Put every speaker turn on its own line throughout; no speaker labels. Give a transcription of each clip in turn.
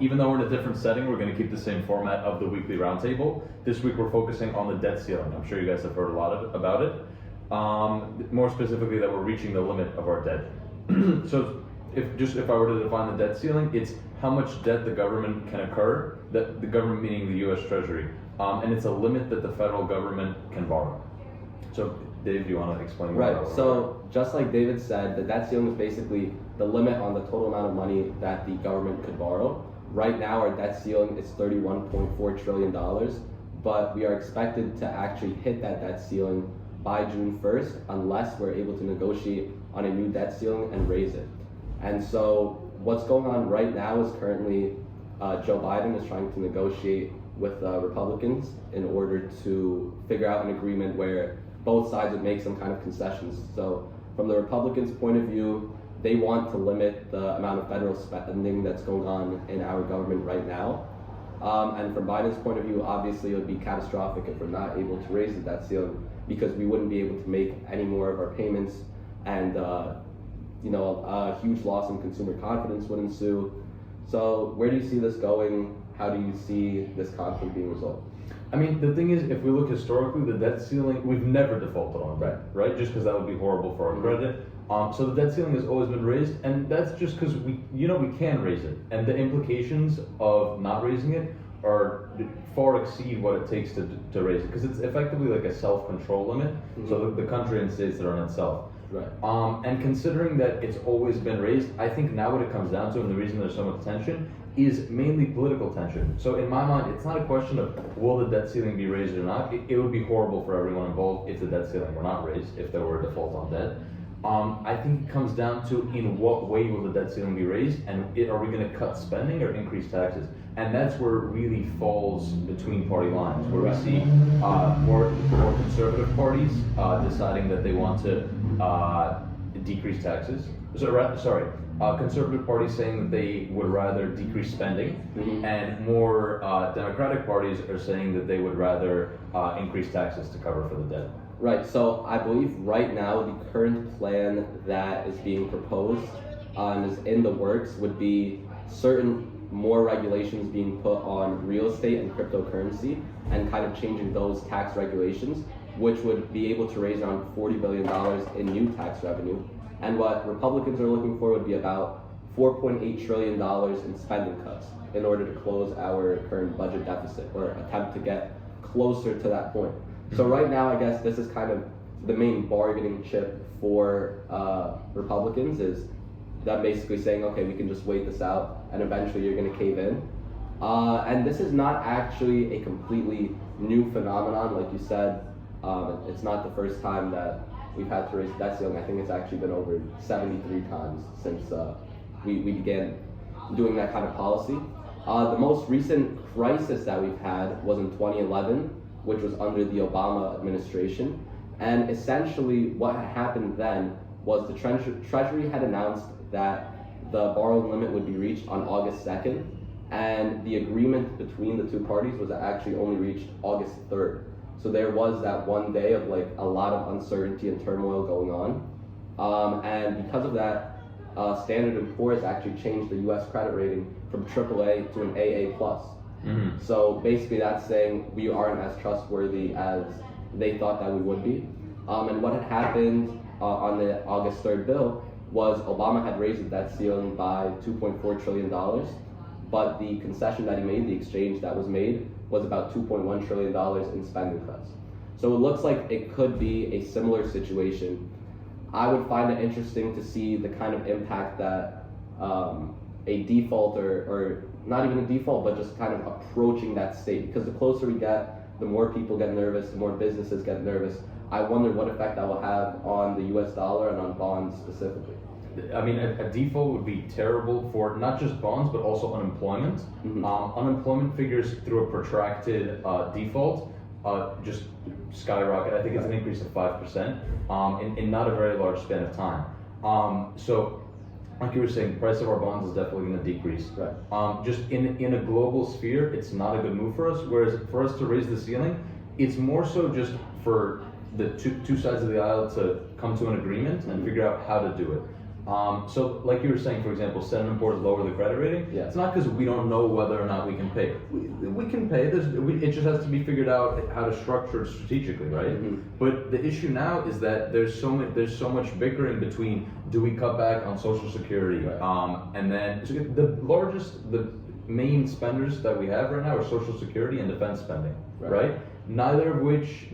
Even though we're in a different setting, we're going to keep the same format of the weekly roundtable. This week we're focusing on the debt ceiling. I'm sure you guys have heard a lot about it. More specifically, that we're reaching the limit of our debt. So if I were to define the debt ceiling, it's how much debt the government can incur, the government meaning the U.S. Treasury, and it's a limit that the federal government can borrow. So Dave, do you want to explain more?
Right, so just like David said, the debt ceiling is basically the limit on the total amount of money that the government could borrow. Right now our debt ceiling is $31.4 trillion, but we are expected to actually hit that debt ceiling by June 1st unless we're able to negotiate on a new debt ceiling and raise it. And so what's going on right now is currently Joe Biden is trying to negotiate with Republicans in order to figure out an agreement where both sides would make some kind of concessions. So from the Republicans' point of view, they want to limit the amount of federal spending that's going on in our government right now. And from Biden's point of view, obviously it would be catastrophic if we're not able to raise the debt ceiling, because we wouldn't be able to make any more of our payments, and a huge loss in consumer confidence would ensue. So where do you see this going? How do you see this conflict being resolved?
I mean, the thing is, if we look historically, the debt ceiling, we've never defaulted on debt, right? Just because that would be horrible for our credit. So the debt ceiling has always been raised, and that's just because we can raise it, and the implications of not raising it far exceed what it takes to raise it, because it's effectively like a self-control limit. So the country and states that are in itself.
Right.
And considering that it's always been raised, I think now what it comes down to, and the reason there's so much tension, is mainly political tension. So in my mind, it's not a question of will the debt ceiling be raised or not. It would be horrible for everyone involved if the debt ceiling were not raised, if there were a default on debt. I think it comes down to in what way will the debt ceiling be raised, and are we going to cut spending or increase taxes? And that's where it really falls between party lines, where we see more conservative parties deciding that they want to decrease taxes. Conservative parties saying that they would rather decrease spending, and more Democratic parties are saying that they would rather increase taxes to cover for the debt.
Right, so I believe right now the current plan that is being proposed and is in the works would be certain more regulations being put on real estate and cryptocurrency, and kind of changing those tax regulations, which would be able to raise around $40 billion in new tax revenue. And what Republicans are looking for would be about $4.8 trillion in spending cuts in order to close our current budget deficit, or attempt to get closer to that point. So right now, I guess this is kind of the main bargaining chip for Republicans, is them basically saying, okay, we can just wait this out and eventually you're going to cave in. And this is not actually a completely new phenomenon. Like you said, it's not the first time that we've had to raise the debt ceiling. I think it's actually been over 73 times since we began doing that kind of policy. The most recent crisis that we've had was in 2011, which was under the Obama administration. And essentially what had happened then was the Treasury had announced that the borrowing limit would be reached on August 2nd, and the agreement between the two parties was actually only reached August 3rd. So there was that one day of like a lot of uncertainty and turmoil going on. And because of that, Standard & Poor's actually changed the US credit rating from AAA to an AA+. So basically that's saying we aren't as trustworthy as they thought that we would be. And what had happened on the August 3rd bill was Obama had raised the debt ceiling by $2.4 trillion, but the concession that he made, the exchange that was made, was about $2.1 trillion in spending cuts. So it looks like it could be a similar situation. I would find it interesting to see the kind of impact that a default, or not even a default, but just kind of approaching that state, because the closer we get, the more people get nervous, the more businesses get nervous. I wonder what effect that will have on the US dollar and on bonds specifically.
I mean, a default would be terrible for not just bonds, but also unemployment. Unemployment figures through a protracted default just skyrocket. I think it's an increase of 5% in not a very large span of time. So, like you were saying, the price of our bonds is definitely going to decrease.
Right.
Just in a global sphere, it's not a good move for us. Whereas for us to raise the ceiling, it's more so just for the two sides of the aisle to come to an agreement and figure out how to do it. So, like you were saying, for example, Standard & Poor's lower the credit rating.
Yeah.
It's not because we don't know whether or not we can pay. We can pay. It just has to be figured out how to structure it strategically, right?
Mm-hmm.
But the issue now is that there's so much bickering between, do we cut back on Social Security,
Right.
and then so the main spenders that we have right now are Social Security and defense spending, right? Neither of which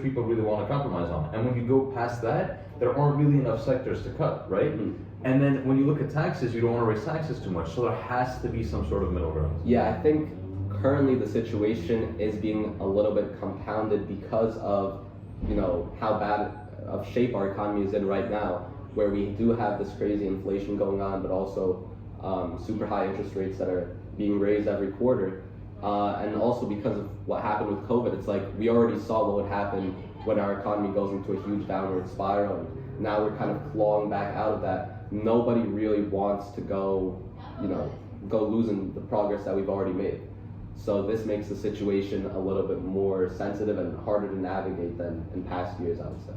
people really want to compromise on. And when you go past that, there aren't really enough sectors to cut, right?
Mm-hmm.
And then when you look at taxes, you don't want to raise taxes too much, so there has to be some sort of middle ground.
Yeah, I think currently the situation is being a little bit compounded because of, how bad of shape our economy is in right now, where we do have this crazy inflation going on, but also super high interest rates that are being raised every quarter. And also because of what happened with COVID, it's like we already saw what would happen when our economy goes into a huge downward spiral. And now we're kind of clawing back out of that. Nobody really wants to go losing the progress that we've already made. So this makes the situation a little bit more sensitive and harder to navigate than in past years, I would say.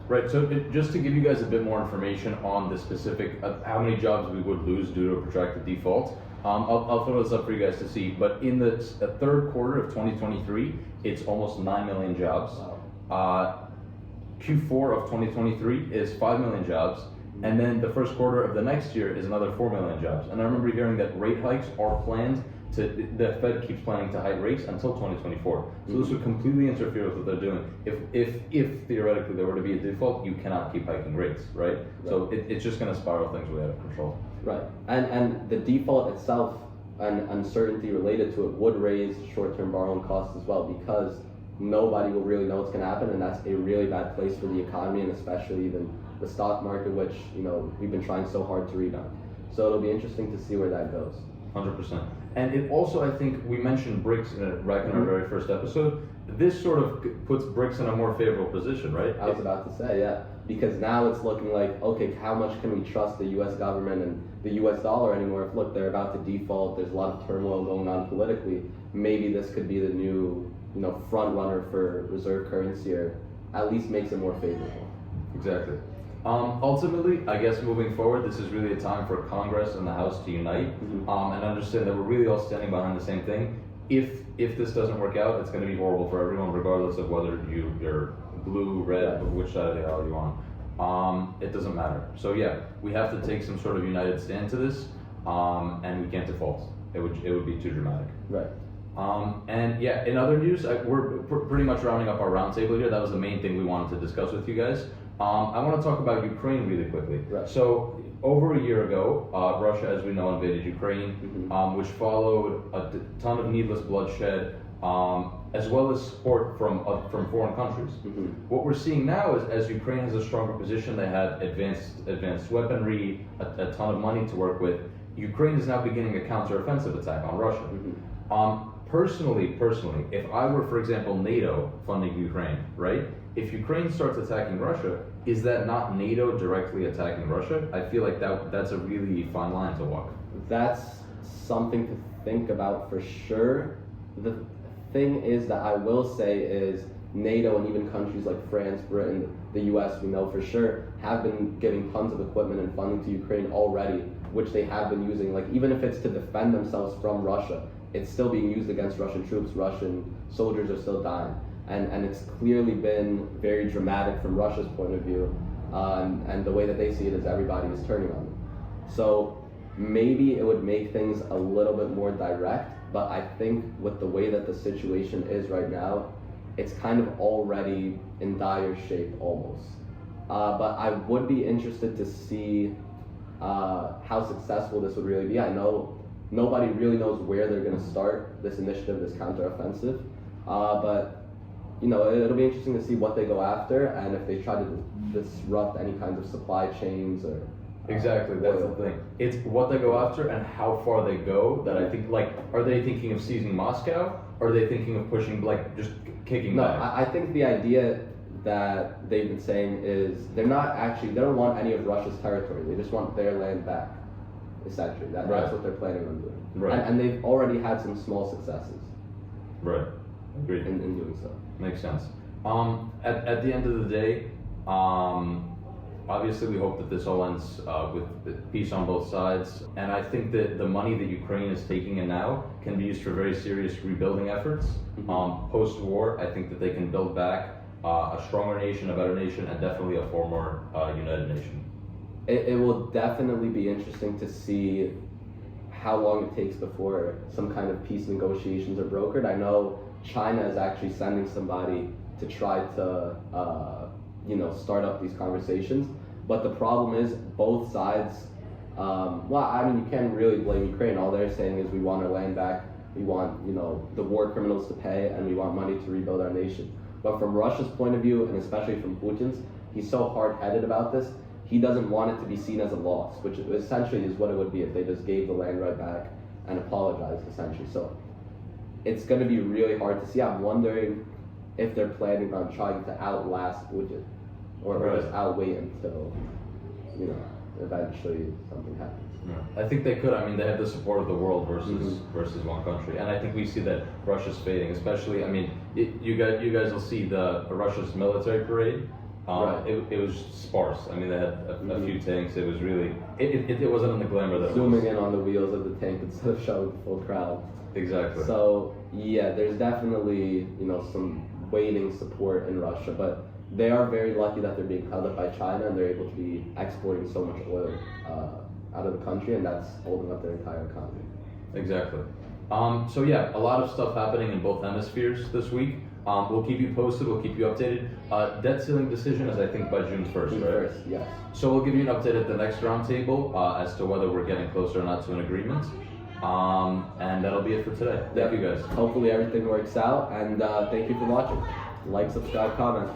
Right, so just to give you guys a bit more information on the specific, how many jobs we would lose due to a protracted default, I'll throw this up for you guys to see, but in the third quarter of 2023, it's almost 9 million jobs. Q4 of 2023 is 5 million jobs, and then the first quarter of the next year is another 4 million jobs. And I remember hearing that rate hikes are planned the Fed keeps planning to hike rates until 2024. So this would completely interfere with what they're doing. If theoretically there were to be a default, you cannot keep hiking rates, right? So it's just going to spiral things way out of control.
Right, and the default itself and uncertainty related to it would raise short-term borrowing costs as well, because nobody will really know what's going to happen, and that's a really bad place for the economy, and especially even the stock market, which we've been trying so hard to rebound. So it'll be interesting to see where that goes.
100%. And it also, I think, we mentioned BRICS back in our very first episode. This sort of puts BRICS in a more favorable position, right?
I was about to say, yeah, because now it's looking like, okay, how much can we trust the U.S. government and the U.S. dollar anymore? If, look, they're about to default, there's a lot of turmoil going on politically, maybe this could be the new, front runner for reserve currency, or at least makes it more favorable.
Exactly. Ultimately, I guess moving forward, this is really a time for Congress and the House to unite and understand that we're really all standing behind the same thing. If this doesn't work out, it's going to be horrible for everyone, regardless of whether you're blue, red, which side of the aisle you're on. It doesn't matter. So yeah, we have to take some sort of united stand to this, and we can't default. It would be too dramatic.
Right.
And yeah, in other news, we're pretty much rounding up our roundtable here. That was the main thing we wanted to discuss with you guys. I want to talk about Ukraine really quickly.
Right.
So over a year ago, Russia, as we know, invaded Ukraine, which followed a ton of needless bloodshed, as well as support from foreign countries. What we're seeing now is, as Ukraine has a stronger position, they have advanced weaponry, a ton of money to work with. Ukraine is now beginning a counteroffensive attack on Russia. Personally, if I were, for example, NATO funding Ukraine, right? If Ukraine starts attacking Russia, is that not NATO directly attacking Russia? I feel like that's a really fine line to walk.
That's something to think about for sure. The thing is that I will say is NATO and even countries like France, Britain, the US, we know for sure, have been giving tons of equipment and funding to Ukraine already, which they have been using, like even if it's to defend themselves from Russia, it's still being used against Russian troops. Russian soldiers are still dying. And it's clearly been very dramatic from Russia's point of view. And the way that they see it is everybody is turning on them. So maybe it would make things a little bit more direct, but I think with the way that the situation is right now, it's kind of already in dire shape almost. But I would be interested to see how successful this would really be. I know nobody really knows where they're going to start this initiative, this counteroffensive, but it'll be interesting to see what they go after and if they try to disrupt any kinds of supply chains or.
Exactly, that's the thing. It's what they go after and how far they go that I think, like, are they thinking of seizing Moscow, or are they thinking of pushing, like, just kicking back?
No, I think the idea that they've been saying is they don't want any of Russia's territory. They just want their land back, essentially. That's what they're planning on doing.
Right.
And they've already had some small successes.
Right. Agreed.
In doing so.
Makes sense. At the end of the day, obviously we hope that this all ends with peace on both sides. And I think that the money that Ukraine is taking in now can be used for very serious rebuilding efforts. Post-war, I think that they can build back a stronger nation, a better nation, and definitely a far more united nation.
It will definitely be interesting to see how long it takes before some kind of peace negotiations are brokered. I know China is actually sending somebody to try to, start up these conversations. But the problem is both sides. You can't really blame Ukraine. All they're saying is we want our land back. We want, the war criminals to pay, and we want money to rebuild our nation. But from Russia's point of view, and especially from Putin's, he's so hard-headed about this. He doesn't want it to be seen as a loss, which essentially is what it would be if they just gave the land right back and apologized, essentially. So it's going to be really hard to see. I'm wondering if they're planning on trying to outlast Putin, or just outwait until, eventually something happens.
Yeah. I think they could. I mean, they have the support of the world versus one country, and I think we see that Russia's fading. Especially, I mean, you guys will see the Russia's military parade.
Right.
It was sparse. I mean, they had a few tanks. It was really it wasn't on the glamour that
Zooming
it was.
in on the wheels of the tank instead of showing the full crowd.
Exactly.
So yeah, there's definitely some waning support in Russia, but they are very lucky that they're being held up by China and they're able to be exporting so much oil out of the country, and that's holding up their entire economy.
Exactly. So yeah, a lot of stuff happening in both hemispheres this week. We'll keep you posted. We'll keep you updated. Debt ceiling decision is, I think, by June 1st,
June
right?
1st, yes.
So we'll give you an update at the next roundtable as to whether we're getting closer or not to an agreement. And that'll be it for today. Thank you guys.
Hopefully everything works out, and thank you for watching. Like, subscribe, comment.